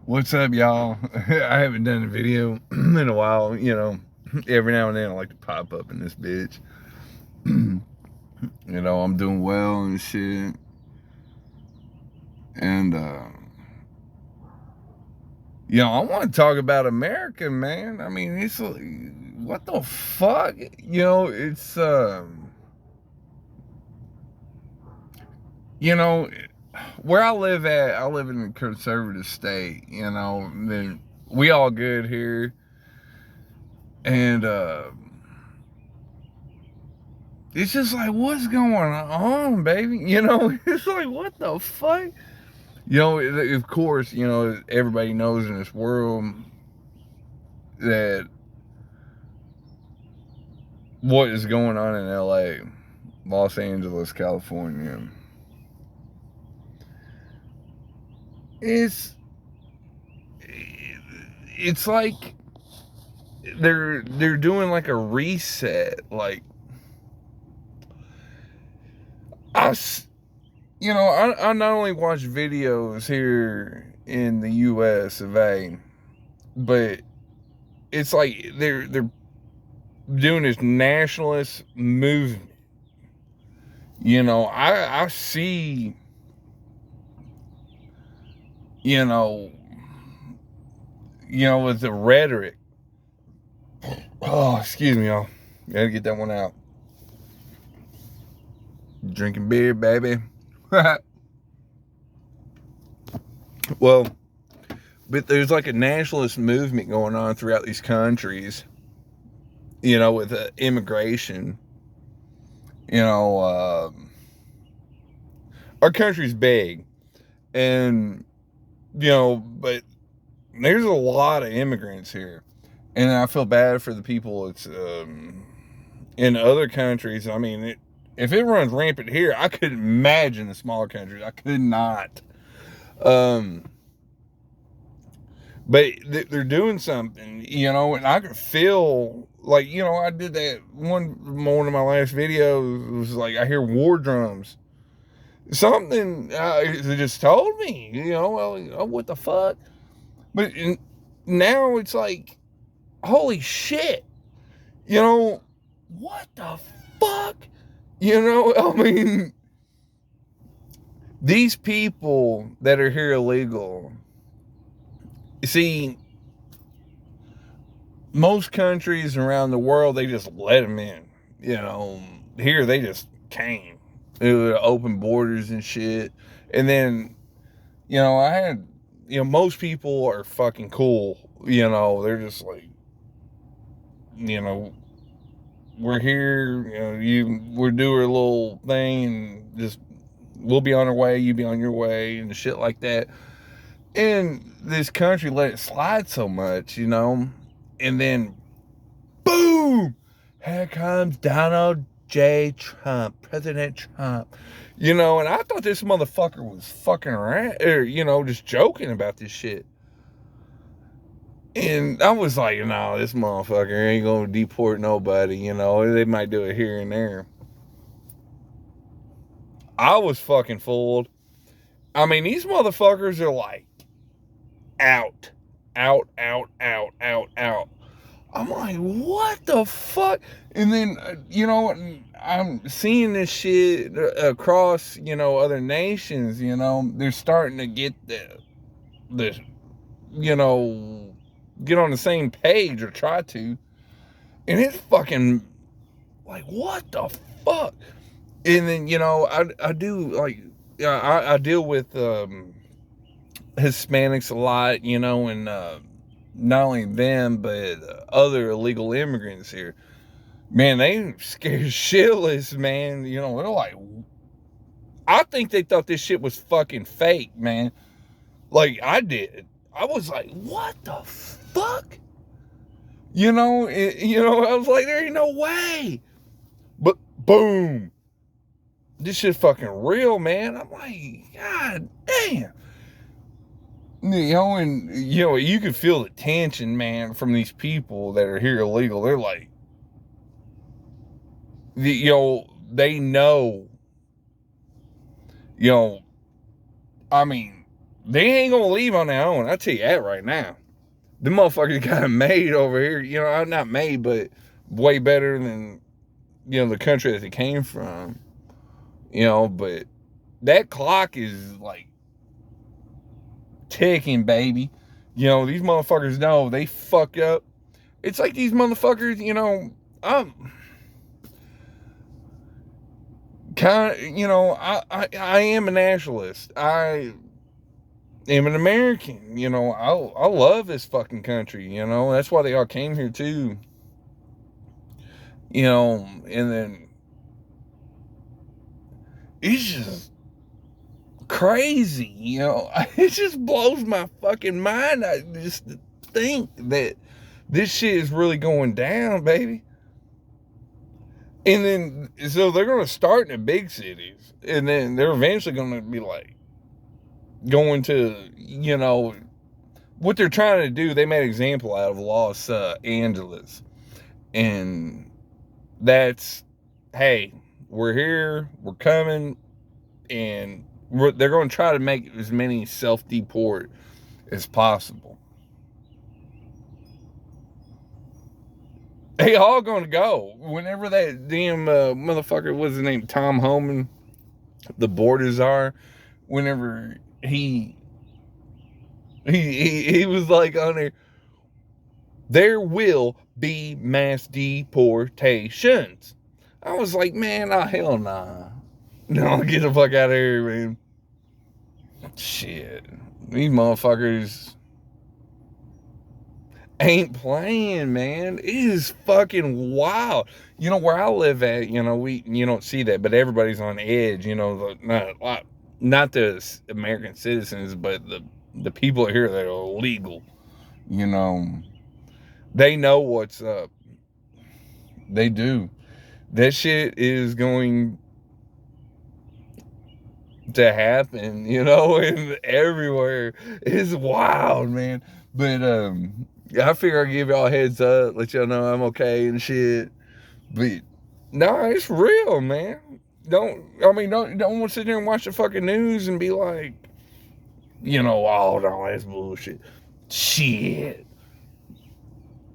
What's up, y'all? I haven't done a video in a while. Every now and then I like to pop up in this bitch. I'm doing well and shit. And, I want to talk about America, man. I mean, it's what the fuck? It's, you know, where I live at, I live in a conservative state, then we all good here. And, it's just like, what's going on, baby? It's like, what the fuck? Of course, everybody knows in this world that what is going on in LA, Los Angeles, California, it's it's like they're doing like a reset. Like, I not only watch videos here in the U.S. of A, but it's like they're doing this nationalist movement. I see, you know, with the rhetoric. Oh, excuse me, y'all. Gotta get that one out. Drinking beer, baby. Well, but there's like a nationalist movement going on throughout these countries, with immigration. Our country's big, and, but there's a lot of immigrants here. And I feel bad for the people it's in other countries. I mean, if it runs rampant here, I could imagine the smaller countries. I could not. But they're doing something, and I could feel like, I did that one of my last videos. It was like, I hear war drums. Something just told me, well, what the fuck? But now it's like, holy shit, what the fuck? I mean, these people that are here illegal, see, most countries around the world, they just let them in. Here they just came. Open borders and shit. And then, I had, most people are fucking cool. They're just like, we're here, we're doing a little thing, and just, we'll be on our way, you be on your way, and shit like that. And this country let it slide so much, and then, boom, here comes Donald J. Trump, President Trump, and I thought this motherfucker was fucking around, or, just joking about this shit. And I was like, no, this motherfucker ain't gonna deport nobody, they might do it here and there. I was fucking fooled. I mean, these motherfuckers are like, out. I'm like, what the fuck? And then, I'm seeing this shit across, other nations, they're starting to get the get on the same page, or try to. And it's fucking like, what the fuck? And then, I do, like, I deal with Hispanics a lot, and not only them, but other illegal immigrants here. Man, they scared shitless, man. They're like, I think they thought this shit was fucking fake, man. Like I did. I was like, what the fuck? I was like, there ain't no way. But boom, this shit fucking real, man. I'm like, God damn. And you can feel the tension, man, from these people that are here illegal. They're like, they know, I mean, They ain't gonna leave on their own. I'll tell you that right now. The motherfuckers got made over here. You know, not made, but way better than, you know, the country that they came from. You know, but that clock is like ticking, baby. You know, these motherfuckers know they fuck up. It's like these motherfuckers, you know, I'm kind of, you know, I am a nationalist. I am an American. You know, I love this fucking country. You know, that's why they all came here too. You know, and then it's just crazy. You know, it just blows my fucking mind. I just think that this shit is really going down, baby. And then, so they're going to start in the big cities, and then they're eventually going to be like going to, you know, what they're trying to do. They made an example out of Los Angeles, and that's, hey, we're here, we're coming, and they're going to try to make as many self-deport as possible. They all going to go whenever that damn motherfucker, what's his name, Tom Homan, the borders are. Whenever he was like on there will be mass deportations. I was like, man, oh hell nah. No, get the fuck out of here, man. Shit. These motherfuckers ain't playing, man. It is fucking wild. You know, where I live at, you know, you don't see that, but everybody's on edge, you know, not the American citizens, but the people here that are illegal, you know, they know what's up. They do. That shit is going to happen, you know, and everywhere. It's wild, man. But I figure I'll give y'all a heads up, let y'all know I'm okay and shit. But no, it's real, man. Don't want to sit there and watch the fucking news and be like, you know, oh no, that's bullshit. Shit.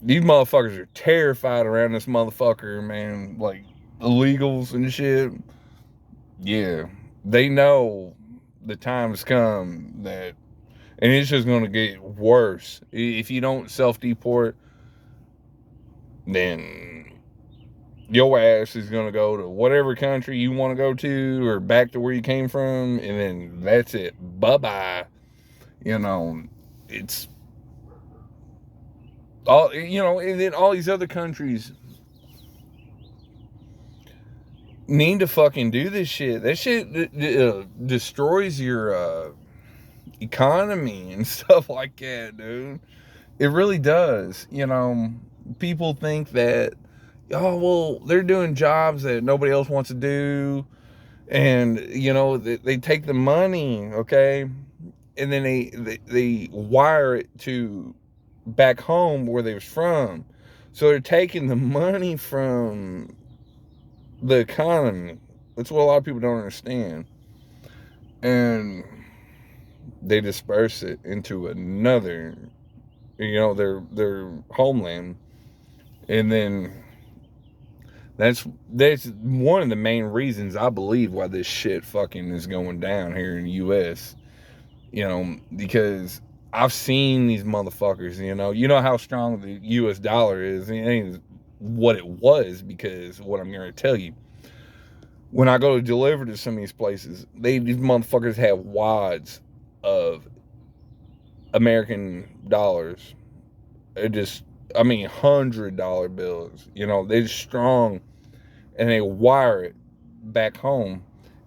These motherfuckers are terrified around this motherfucker, man. Like illegals and shit. Yeah. They know the time's come that, and it's just going to get worse. If you don't self-deport, then your ass is going to go to whatever country you want to go to or back to where you came from, and then that's it. Bye-bye. You know, it's all, you know, and then all these other countries need to fucking do this shit. That shit destroys your economy and stuff like that, dude. It really does. You know, people think that, oh, well, they're doing jobs that nobody else wants to do. And, you know, they take the money, okay? And then they wire it to back home where they was from. So they're taking the money from the economy. That's what a lot of people don't understand. And they disperse it into another, you know, their homeland. And then that's one of the main reasons I believe why this shit fucking is going down here in the US. You know, because I've seen these motherfuckers, you know how strong the US dollar is. It ain't what it was, because what I'm going to tell you, when I go to deliver to some of these places, these motherfuckers have wads of American dollars. It just, I mean, $100 bills. You know, they're strong, and they wire it back home,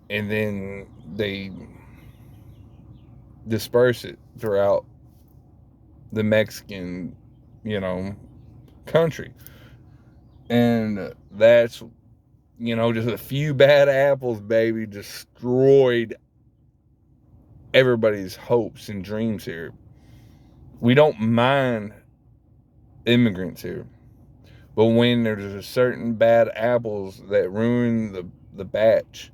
and then they disperse it throughout the Mexican, you know, country. And that's, you know, just a few bad apples, baby, destroyed everybody's hopes and dreams here. We don't mind immigrants here, but when there's a certain bad apples that ruin the batch,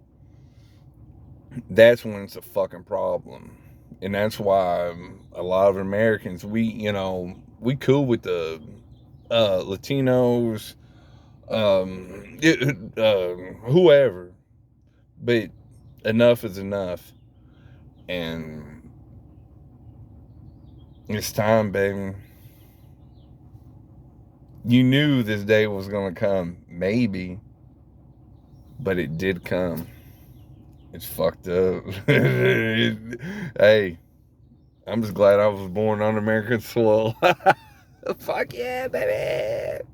that's when it's a fucking problem. And that's why a lot of Americans, we cool with the Latinos, whoever, but enough is enough, and it's time, baby. You knew this day was gonna come, maybe, but it did come. It's fucked up. Hey, I'm just glad I was born on American soil. Fuck yeah, baby.